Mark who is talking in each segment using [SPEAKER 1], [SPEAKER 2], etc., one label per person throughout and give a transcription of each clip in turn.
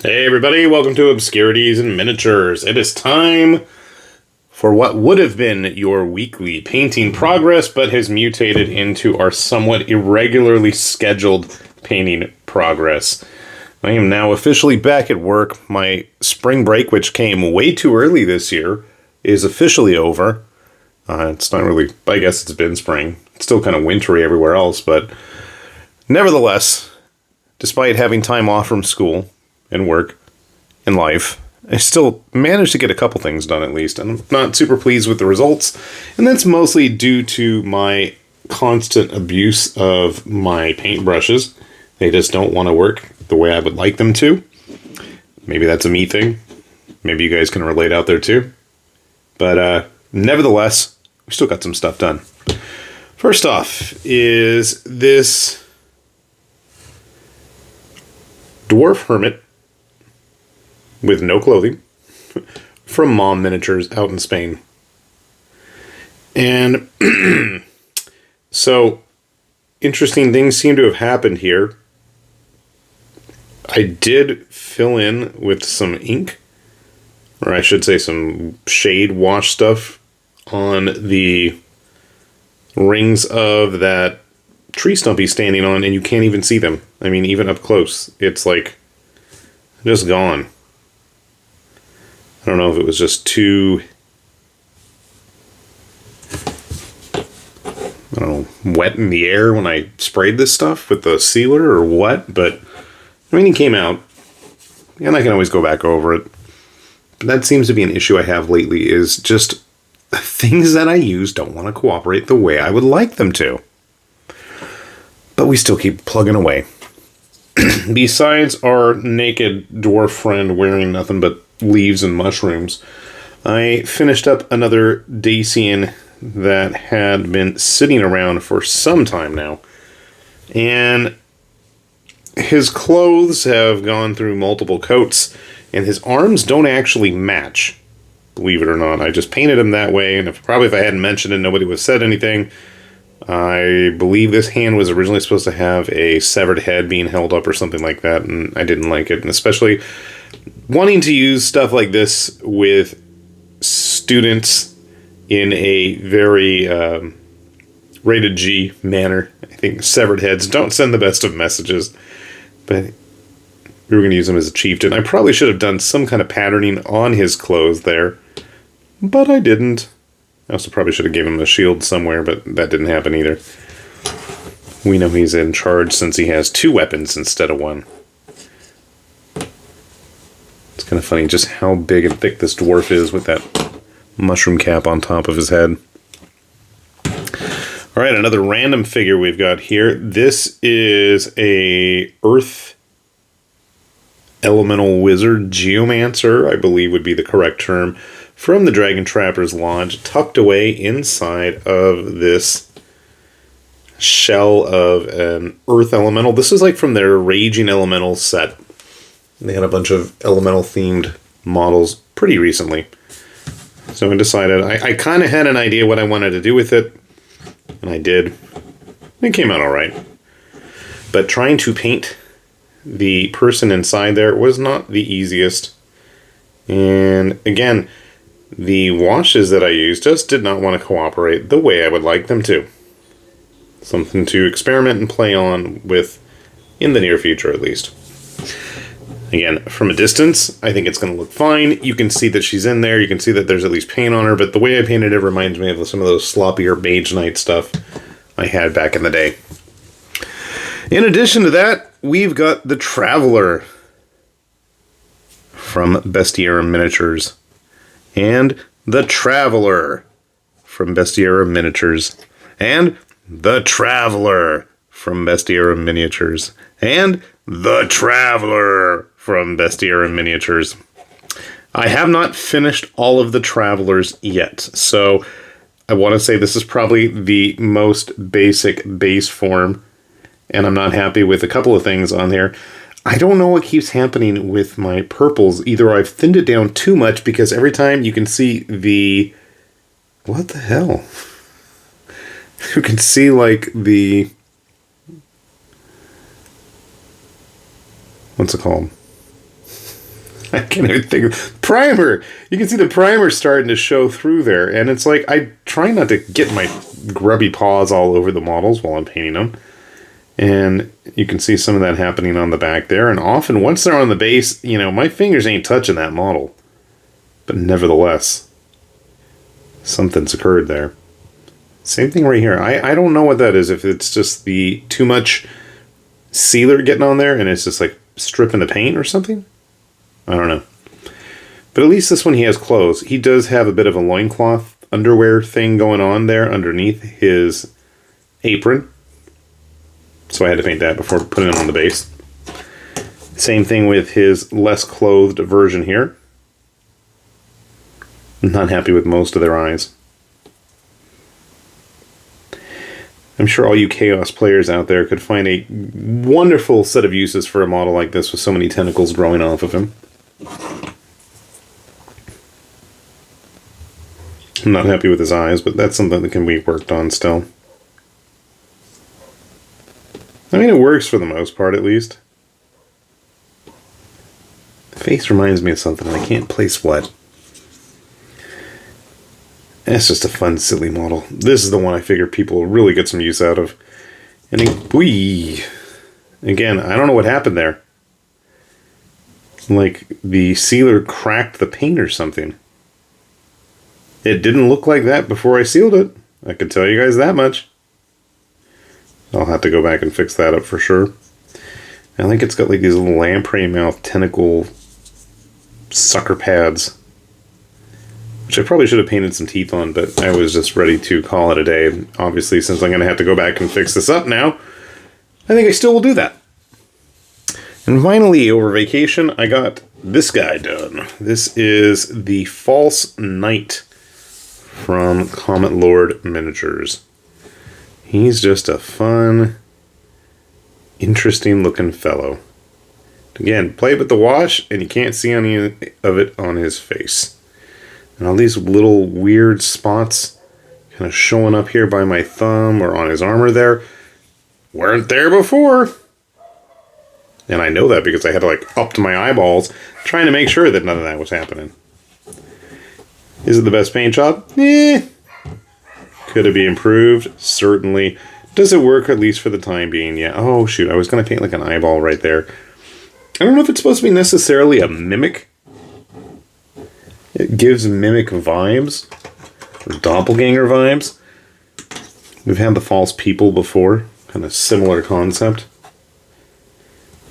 [SPEAKER 1] Hey everybody, welcome to Obscurities and Miniatures. It is time for what would have been your weekly painting progress, but has mutated into our somewhat irregularly scheduled painting progress. I am now officially back at work. My spring break, which came way too early this year, is officially over. It's not really, I guess it's been spring. It's still kind of wintry everywhere else, but nevertheless, despite having time off from school and work and life, I still managed to get a couple things done at least. And I'm not super pleased with the results. And that's mostly due to my constant abuse of my paintbrushes. They just don't want to work the way I would like them to. Maybe that's a me thing. Maybe you guys can relate out there too. But nevertheless, we still got some stuff done. First off is this Dwarf hermit with no clothing from Mom Miniatures out in Spain. And so interesting things seem to have happened here. I did fill in with some ink, or I should say some shade wash stuff on the rings of that tree stump he's standing on, and you can't even see them. I mean, even up close, it's like just gone. I don't know if it was just too, I don't know, wet in the air when I sprayed this stuff with the sealer or what, but I mean, it came out, and I can always go back over it. But that seems to be an issue I have lately, is just things that I use don't want to cooperate the way I would like them to. But we still keep plugging away. Besides our naked dwarf friend wearing nothing but leaves and mushrooms, I finished up another Dacian that had been sitting around for some time now. And his clothes have gone through multiple coats, and his arms don't actually match, believe it or not. I just painted him that way, and if I hadn't mentioned it, nobody would have said anything. I believe this hand was originally supposed to have a severed head being held up or something like that, and I didn't like it. And especially wanting to use stuff like this with students in a very rated G manner. I think severed heads don't send the best of messages, but we were going to use him as a chieftain. I probably should have done some kind of patterning on his clothes there, but I didn't. I also probably should have given him a shield somewhere, but that didn't happen either. We know he's in charge since he has 2 weapons instead of 1. It's kind of funny just how big and thick this dwarf is with that mushroom cap on top of his head. Alright, another random figure we've got here. This is a Earth Elemental Wizard, Geomancer, I believe would be the correct term, from the Dragon Trapper's Lodge, tucked away inside of this shell of an Earth Elemental. This is like from their Raging Elemental set. They had a bunch of Elemental-themed models pretty recently. So I decided, I kind of had an idea what I wanted to do with it, and I did. It came out alright. But trying to paint the person inside there was not the easiest. And again, the washes that I used just did not want to cooperate the way I would like them to. Something to experiment and play on with in the near future, at least. Again, from a distance, I think it's going to look fine. You can see that she's in there. You can see that there's at least paint on her, but the way I painted it reminds me of some of those sloppier Mage Knight stuff I had back in the day. In addition to that, we've got the Traveler from Bestiarum Miniatures. And the Traveler from Bestiarum Miniatures. And the Traveler from Bestiarum Miniatures. And the Traveler from Bestiarum Miniatures. I have not finished all of the Travelers yet, so I want to say this is probably the most basic base form, and I'm not happy with a couple of things on here. I don't know what keeps happening with my purples. Either I've thinned it down too much, because every time you can see the... What the hell? You can see, like, the... What's it called? I can't even think of primer. You can see the primer starting to show through there, and it's like I try not to get my grubby paws all over the models while I'm painting them. And you can see some of that happening on the back there. And often, once they're on the base, you know, my fingers ain't touching that model. But nevertheless, something's occurred there. Same thing right here. I don't know what that is. If it's just the too much sealer getting on there and it's just like stripping the paint or something. I don't know. But at least this one he has clothes. He does have a bit of a loincloth underwear thing going on there underneath his apron. So I had to paint that before putting it on the base. Same thing with his less clothed version here. I'm not happy with most of their eyes. I'm sure all you Chaos players out there could find a wonderful set of uses for a model like this with so many tentacles growing off of him. I'm not happy with his eyes, but that's something that can be worked on still. I mean, it works for the most part, at least. The face reminds me of something, and I can't place what. It's just a fun, silly model. This is the one I figure people will really get some use out of. And again, I don't know what happened there. Like, the sealer cracked the paint or something. It didn't look like that before I sealed it. I can tell you guys that much. I'll have to go back and fix that up for sure. I think it's got like these little lamprey mouth tentacle sucker pads. Which I probably should have painted some teeth on, but I was just ready to call it a day. Obviously, since I'm going to have to go back and fix this up now, I think I still will do that. And finally, over vacation, I got this guy done. This is the False Knight from Comet Lord Miniatures. He's just a fun, interesting looking fellow. Again, play with the wash, and you can't see any of it on his face. And all these little weird spots kind of showing up here by my thumb or on his armor there weren't there before. And I know that because I had to like up to my eyeballs trying to make sure that none of that was happening. Is it the best paint job? Could it be improved? Certainly. Does it work at least for the time being? Yeah. Oh shoot, I was going to paint like an eyeball right there. I don't know if it's supposed to be necessarily a mimic. It gives mimic vibes, or doppelganger vibes. We've had the false people before, kind of similar concept.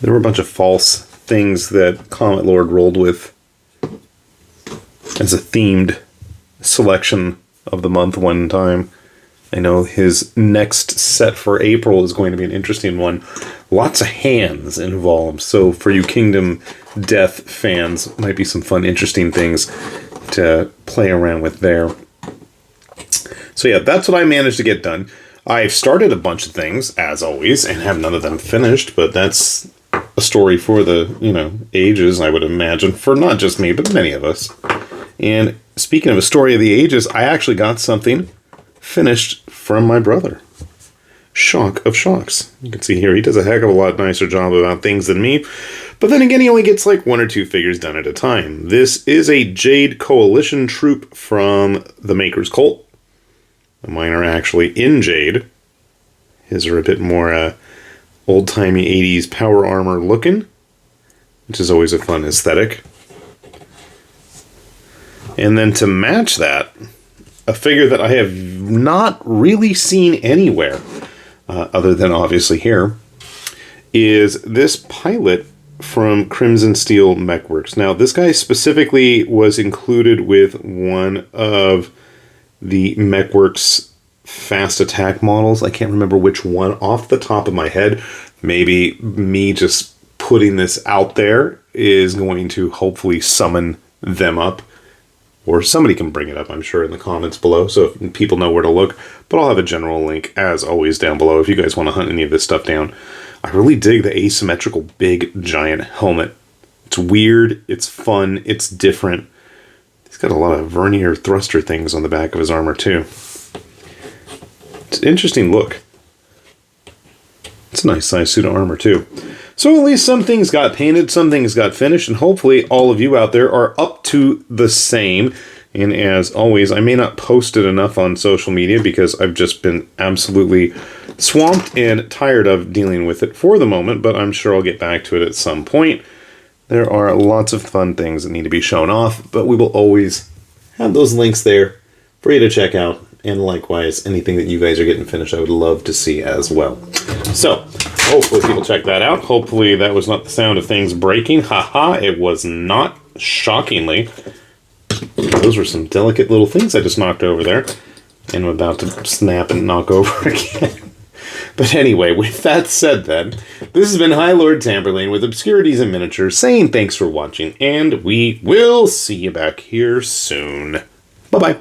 [SPEAKER 1] There were a bunch of false things that Comet Lord rolled with as a themed selection of the month one time. I know his next set for April is going to be an interesting one. Lots of hands involved, so for you Kingdom Death fans, might be some fun, interesting things to play around with there. So yeah, that's what I managed to get done. I've started a bunch of things, as always, and have none of them finished, but that's a story for the, ages, I would imagine, for not just me, but many of us. And speaking of a story of the ages, I actually got something finished from my brother. Shock of shocks. You can see here, he does a heck of a lot nicer job about things than me. But then again, he only gets like 1 or 2 figures done at a time. This is a Jade Coalition troop from the Maker's Cult. Mine are actually in Jade. His are a bit more old-timey 80s power armor looking, which is always a fun aesthetic. And then to match that, a figure that I have not really seen anywhere, other than obviously here, is this pilot from Crimson Steel Mechworks. Now, this guy specifically was included with one of the Mechworks fast attack models. I can't remember which one off the top of my head. Maybe me just putting this out there is going to hopefully summon them up. Or somebody can bring it up, I'm sure, in the comments below, so if people know where to look. But I'll have a general link, as always, down below if you guys want to hunt any of this stuff down. I really dig the asymmetrical big giant helmet. It's weird, it's fun, it's different. He's got a lot of vernier thruster things on the back of his armor, too. It's an interesting look. It's a nice size suit of armor, too. So at least some things got painted, some things got finished, and hopefully all of you out there are up to the same. And as always, I may not post it enough on social media because I've just been absolutely swamped and tired of dealing with it for the moment, but I'm sure I'll get back to it at some point. There are lots of fun things that need to be shown off, but we will always have those links there for you to check out. And likewise, anything that you guys are getting finished, I would love to see as well. So, hopefully people check that out. Hopefully that was not the sound of things breaking. Haha, it was not, shockingly. Those were some delicate little things I just knocked over there. And I'm about to snap and knock over again. But anyway, with that said then, this has been High Lord Tamberlane with Obscurities and Miniatures saying thanks for watching, and we will see you back here soon. Bye-bye.